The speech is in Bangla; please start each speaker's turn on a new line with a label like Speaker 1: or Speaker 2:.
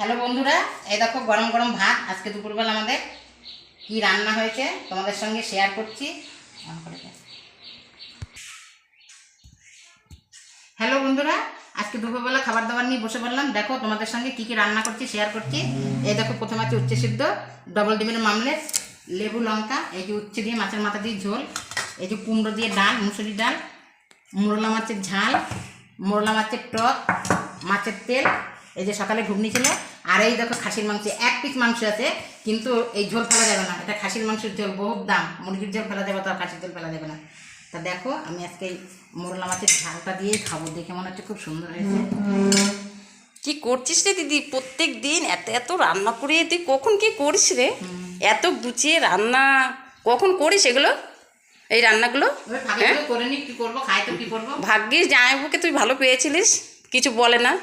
Speaker 1: হ্যালো বন্ধুরা, এই দেখো গরম গরম ভাত। আজকে দুপুরবেলা আমাদের কি রান্না হয়েছে তোমাদের সঙ্গে শেয়ার করছি। হ্যালো বন্ধুরা, আজকে দুপুরবেলা খাবার দাবার নিয়ে বসে পড়লাম। দেখো তোমাদের সঙ্গে কি কি রান্না করছি শেয়ার করছি। এই দেখো প্রথমে আছে উচ্ছে সিদ্ধ, ডবল ডিমের মামলেট, লেবু লঙ্কা, এই যে উচ্ছে দিয়ে মাছের মাথা দিয়ে ঝোল, এই যে কুমড়ো দিয়ে ডাল, মুসুরি ডাল, মোরলা মাছের ঝাল, মোরলা মাছের টক, মাছের তেল, এই যে সকালে ঘুগনি ছিল। আর এই দেখো খাসির মাংস, এক পিস মাংস আছে, কিন্তু এই ঝোল ফেলা যাবে না, এটা খাসির মাংসের ঝোল, বহুত দাম। মুরগির ঝোল ফেলা যাবে, তো খাসির ঝোল ফেলা যাবে না। তা দেখো আমি আজকে এই মোরলা মাছের ঝালটা দিয়েই খাবো, দেখে মনে হচ্ছে খুব সুন্দর হয়েছে।
Speaker 2: কি করছিস রে দিদি? প্রত্যেক দিন এত এত রান্না করে তুই কখন কি করিস রে? এত গুছিয়ে রান্না কখন করিস এগুলো, এই রান্নাগুলো?
Speaker 1: করে নি, কি করবো, খাই তো কি করবো।
Speaker 2: ভাগ্যিস জামাইবাবুকে তুই ভালো পেয়েছিলিস, কিছু বলে না।